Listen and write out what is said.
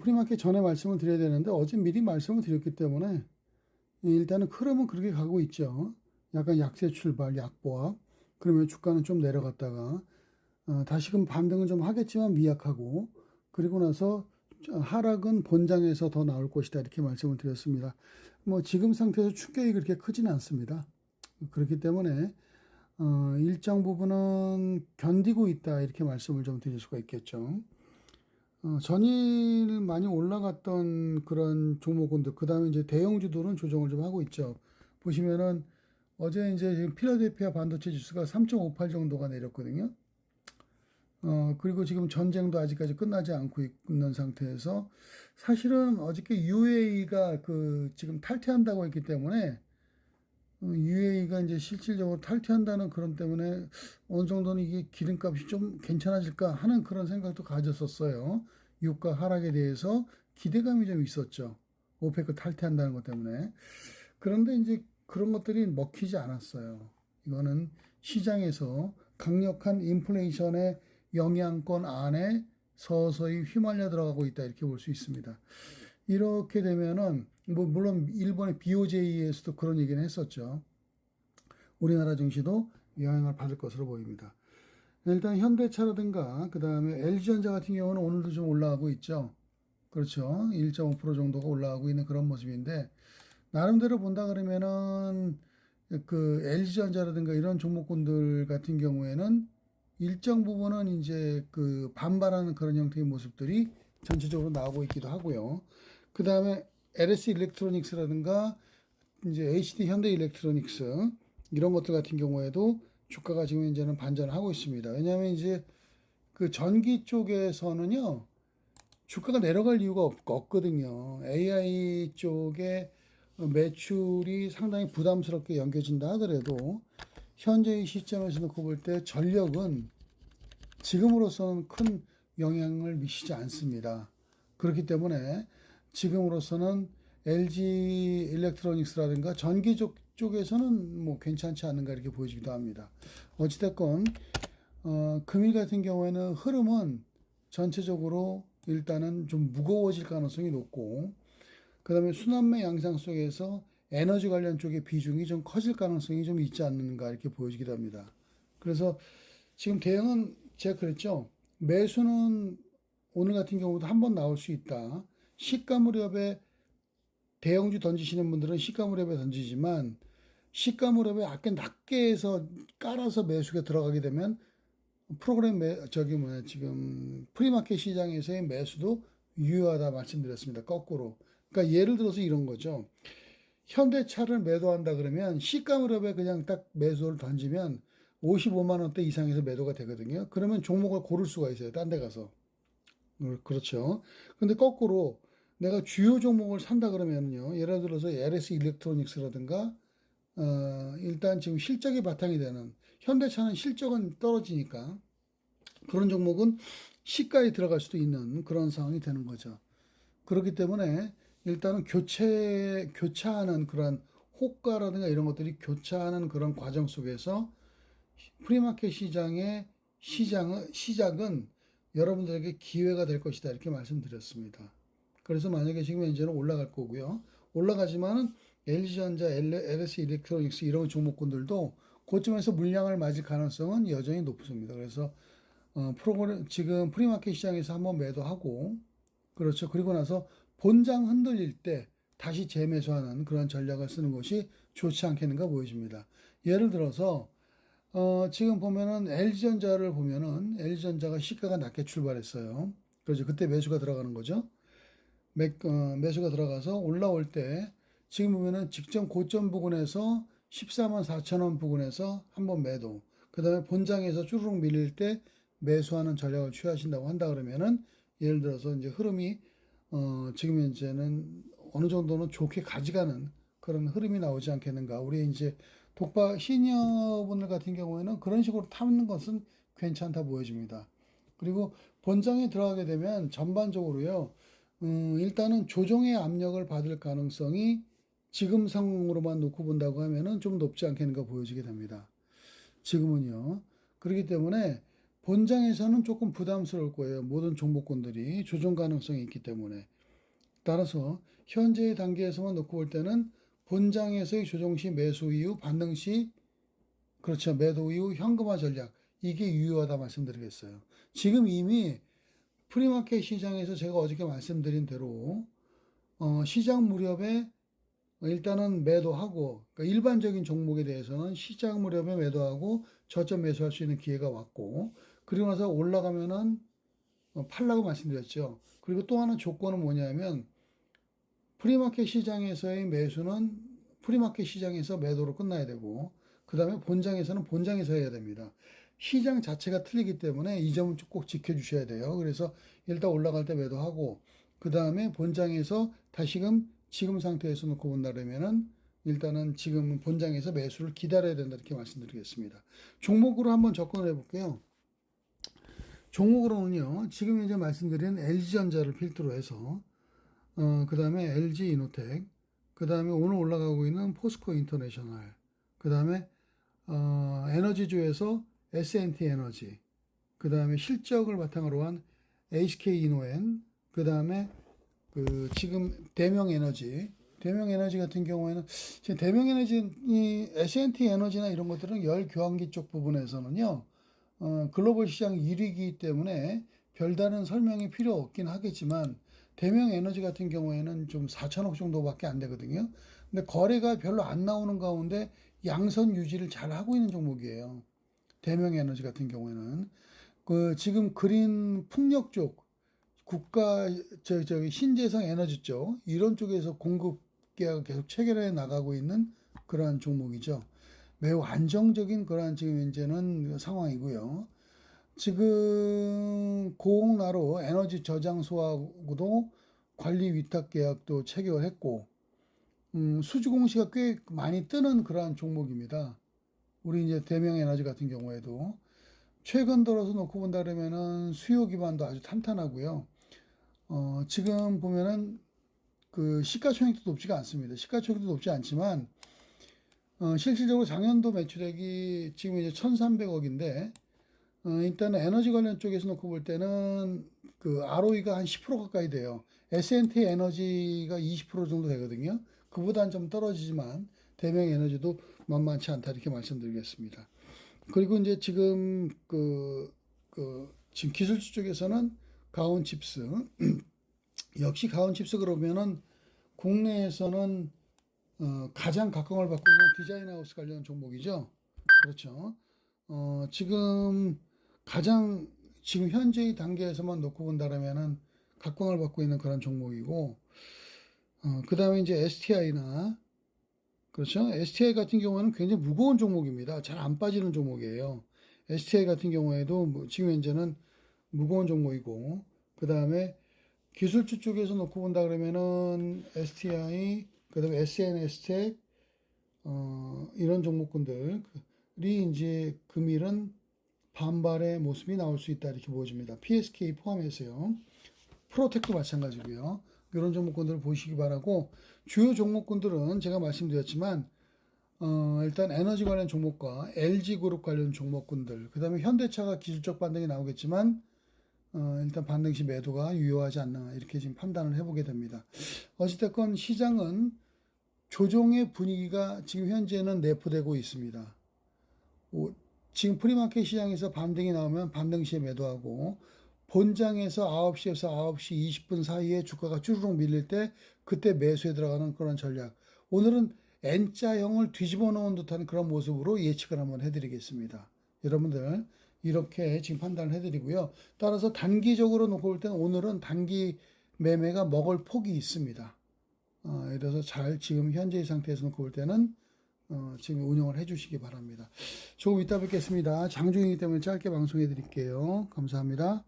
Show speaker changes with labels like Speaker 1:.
Speaker 1: 프리마켓 전에 말씀을 드려야 되는데 어제 미리 말씀을 드렸기 때문에 일단은 흐름은 그렇게 가고 있죠. 약간 약세 출발, 약보합. 그러면 주가는 좀 내려갔다가 다시금 반등은 좀 하겠지만 미약하고 그리고 나서 하락은 본장에서 더 나올 것이다 이렇게 말씀을 드렸습니다. 뭐 지금 상태에서 충격이 그렇게 크지는 않습니다. 그렇기 때문에 일정 부분은 견디고 있다 이렇게 말씀을 좀 드릴 수가 있겠죠. 전일 많이 올라갔던 그런 종목군들, 그 다음에 이제 대형주들은 조정을 좀 하고 있죠. 보시면은 어제 이제 지금 필라델피아 반도체 지수가 3.58 정도가 내렸거든요. 그리고 지금 전쟁도 아직까지 끝나지 않고 있는 상태에서 사실은 어저께 UAE가 그 지금 탈퇴한다고 했기 때문에 UAE가 이제 실질적으로 탈퇴한다는 그런 때문에 어느 정도는 이게 기름값이 좀 괜찮아질까 하는 그런 생각도 가졌었어요. 유가 하락에 대해서 기대감이 좀 있었죠. 오페크 탈퇴한다는 것 때문에. 그런데 이제 그런 것들이 먹히지 않았어요. 이거는 시장에서 강력한 인플레이션의 영향권 안에 서서히 휘말려 들어가고 있다 이렇게 볼 수 있습니다. 이렇게 되면은 뭐 물론 일본의 BOJ에서도 그런 얘기는 했었죠. 우리나라 증시도 영향을 받을 것으로 보입니다. 일단 현대차라든가 그 다음에 LG전자 같은 경우는 오늘도 좀 올라가고 있죠. 그렇죠. 1.5% 정도가 올라가고 있는 그런 모습인데 나름대로 본다 그러면은 그 LG전자라든가 이런 종목군들 같은 경우에는 일정 부분은 이제 그 반발하는 그런 형태의 모습들이 전체적으로 나오고 있기도 하고요. 그 다음에 LS 일렉트로닉스라든가 이제 HD 현대 일렉트로닉스 이런 것들 같은 경우에도 주가가 지금 이제는 반전을 하고 있습니다. 왜냐하면 이제 그 전기 쪽에서는요 주가가 내려갈 이유가 없거든요. AI 쪽에 매출이 상당히 부담스럽게 연결진다 하더라도 현재의 시점에서 놓고 볼 때 전력은 지금으로서는 큰 영향을 미치지 않습니다. 그렇기 때문에 지금으로서는 LG 일렉트로닉스라든가 전기 쪽에서는 뭐 괜찮지 않은가 이렇게 보여지기도 합니다. 어찌됐건 금일 같은 경우에는 흐름은 전체적으로 일단은 좀 무거워질 가능성이 높고 그 다음에 순환매 양상 속에서 에너지 관련 쪽의 비중이 좀 커질 가능성이 좀 있지 않는가 이렇게 보여지기도 합니다. 그래서 지금 대응은 제가 그랬죠. 매수는 오늘 같은 경우도 한번 나올 수 있다. 시가 무렵에 대형주 던지시는 분들은 시가 무렵에 던지지만 시가 무렵에 아까 낮게 해서 깔아서 매수가 들어가게 되면 프로그램 저기 뭐야 지금 프리마켓 시장에서의 매수도 유효하다 말씀드렸습니다. 거꾸로. 그러니까 예를 들어서 이런 거죠. 현대차를 매도한다 그러면 시가 무렵에 그냥 딱 매수를 던지면 55만 원대 이상에서 매도가 되거든요. 그러면 종목을 고를 수가 있어요. 딴 데 가서. 그렇죠. 근데 거꾸로 내가 주요 종목을 산다 그러면요. 예를 들어서 LS 일렉트로닉스라든가 일단 지금 실적이 바탕이 되는 현대차는 실적은 떨어지니까 그런 종목은 시가에 들어갈 수도 있는 그런 상황이 되는 거죠. 그렇기 때문에 일단은 교차하는 그런 호가라든가 이런 것들이 교차하는 그런 과정 속에서 프리마켓 시작은 여러분들에게 기회가 될 것이다 이렇게 말씀드렸습니다. 그래서 만약에 지금 현재는 올라갈 거고요. 올라가지만은 LG전자, LS 일렉트로닉스 이런 종목군들도 고점에서 물량을 맞을 가능성은 여전히 높습니다. 그래서 프로그램 지금 프리마켓 시장에서 한번 매도하고 그렇죠. 그리고 나서 본장 흔들릴 때 다시 재매수하는 그런 전략을 쓰는 것이 좋지 않겠는가 보여집니다. 예를 들어서 지금 보면은 LG전자를 보면은 LG전자가 시가가 낮게 출발했어요. 그렇죠. 그때 매수가 들어가는 거죠. 매수가 들어가서 올라올 때 지금 보면은 직전 고점 부근에서 14만 4천 원 부근에서 한번 매도. 그 다음에 본장에서 쭈르륵 밀릴 때 매수하는 전략을 취하신다고 한다 그러면은 예를 들어서 이제 흐름이 지금 현재는 어느 정도는 좋게 가져가는 그런 흐름이 나오지 않겠는가. 우리 이제 독바 시니어분들 같은 경우에는 그런 식으로 타는 것은 괜찮다 보여집니다. 그리고 본장에 들어가게 되면 전반적으로요. 일단은 조정의 압력을 받을 가능성이 지금 상황으로만 놓고 본다고 하면은 좀 높지 않겠는가 보여지게 됩니다. 지금은요. 그렇기 때문에 본장에서는 조금 부담스러울 거예요. 모든 종목군들이 조정 가능성이 있기 때문에. 따라서 현재의 단계에서만 놓고 볼 때는 본장에서의 조정 시 매수 이후 반등 시 그렇죠. 매도 이후 현금화 전략 이게 유효하다 말씀드리겠어요. 지금 이미 프리마켓 시장에서 제가 어저께 말씀드린 대로 시장 무렵에 일단은 매도하고 그러니까 일반적인 종목에 대해서는 시장 무렵에 매도하고 저점 매수할 수 있는 기회가 왔고 그리고 나서 올라가면은 팔라고 말씀드렸죠. 그리고 또 하나 조건은 뭐냐면 프리마켓 시장에서의 매수는 프리마켓 시장에서 매도로 끝나야 되고 그 다음에 본장에서는 본장에서 해야 됩니다. 시장 자체가 틀리기 때문에 이 점은 꼭 지켜주셔야 돼요. 그래서 일단 올라갈 때 매도하고 그 다음에 본장에서 다시금 지금 상태에서 놓고 본다면은 일단은 지금 본장에서 매수를 기다려야 된다 이렇게 말씀드리겠습니다. 종목으로 한번 접근을 해볼게요. 종목으로는요. 지금 이제 말씀드린 LG전자를 필두로 해서 그 다음에 LG이노텍 그 다음에 오늘 올라가고 있는 포스코 인터내셔널 그 다음에 에너지주에서 S&T 에너지 그 다음에 실적을 바탕으로 한 HK이노엔 그 다음에 지금 대명에너지 같은 경우에는 지금 대명에너지 S&T 에너지나 이런 것들은 열 교환기 쪽 부분에서는요 글로벌 시장 1위이기 때문에 별다른 설명이 필요 없긴 하겠지만 대명에너지 같은 경우에는 좀 4천억 정도밖에 안 되거든요. 근데 거래가 별로 안 나오는 가운데 양선 유지를 잘 하고 있는 종목이에요. 대명에너지 같은 경우에는 지금 그린 풍력 쪽 국가 저기 신재생 에너지 쪽 이런 쪽에서 공급 계약을 계속 체결해 나가고 있는 그러한 종목이죠. 매우 안정적인 그러한 지금 현재는 상황이고요. 지금 고흥나로 에너지 저장소하고도 관리 위탁 계약도 체결했고 수주 공시가 꽤 많이 뜨는 그러한 종목입니다. 우리 이제 대명에너지 같은 경우에도 최근 들어서 놓고 본다 그러면은 수요 기반도 아주 탄탄하고요. 지금 보면은 시가총액도 높지가 않습니다. 시가총액도 높지 않지만 실질적으로 작년도 매출액이 지금 이제 1,300억인데 일단은 에너지 관련 쪽에서 놓고 볼 때는 ROE가 한 10% 가까이 돼요. S&T 에너지가 20% 정도 되거든요. 그보다는 좀 떨어지지만 대명 에너지도 만만치 않다 이렇게 말씀드리겠습니다. 그리고 이제 지금 지금 기술주 쪽에서는 가온칩스 역시 가온칩스 그러면은 국내에서는 가장 각광을 받고 있는 디자인하우스 관련 종목이죠. 그렇죠. 지금 현재의 단계에서만 놓고 본다면은 각광을 받고 있는 그런 종목이고, 그 다음에 이제 STI나, 그렇죠. STI 같은 경우는 굉장히 무거운 종목입니다. 잘 안 빠지는 종목이에요. STI 같은 경우에도 지금 현재는 무거운 종목이고, 그 다음에 기술주 쪽에서 놓고 본다 그러면은 STI, 그 다음에 SNS텍, 이런 종목군들이 이제 금일은 반발의 모습이 나올 수 있다 이렇게 보여집니다. PSK 포함해서요. 프로텍도 마찬가지고요. 이런 종목군들을 보시기 바라고 주요 종목군들은 제가 말씀드렸지만 일단 에너지 관련 종목과 LG그룹 관련 종목군들 그 다음에 현대차가 기술적 반등이 나오겠지만 일단 반등 시 매도가 유효하지 않나 이렇게 지금 판단을 해보게 됩니다. 어찌됐건 시장은 조정의 분위기가 지금 현재는 내포되고 있습니다. 지금 프리마켓 시장에서 반등이 나오면 반등 시에 매도하고 본장에서 9시에서 9시 20분 사이에 주가가 쭈르륵 밀릴 때 그때 매수에 들어가는 그런 전략. 오늘은 N자형을 뒤집어 놓은 듯한 그런 모습으로 예측을 한번 해드리겠습니다. 여러분들 이렇게 지금 판단을 해드리고요. 따라서 단기적으로 놓고 볼 때는 오늘은 단기 매매가 먹을 폭이 있습니다. 그래서 잘 지금 현재의 상태에서 놓고 볼 때는 지금 운영을 해주시기 바랍니다. 조금 이따 뵙겠습니다. 장중이기 때문에 짧게 방송해 드릴게요. 감사합니다.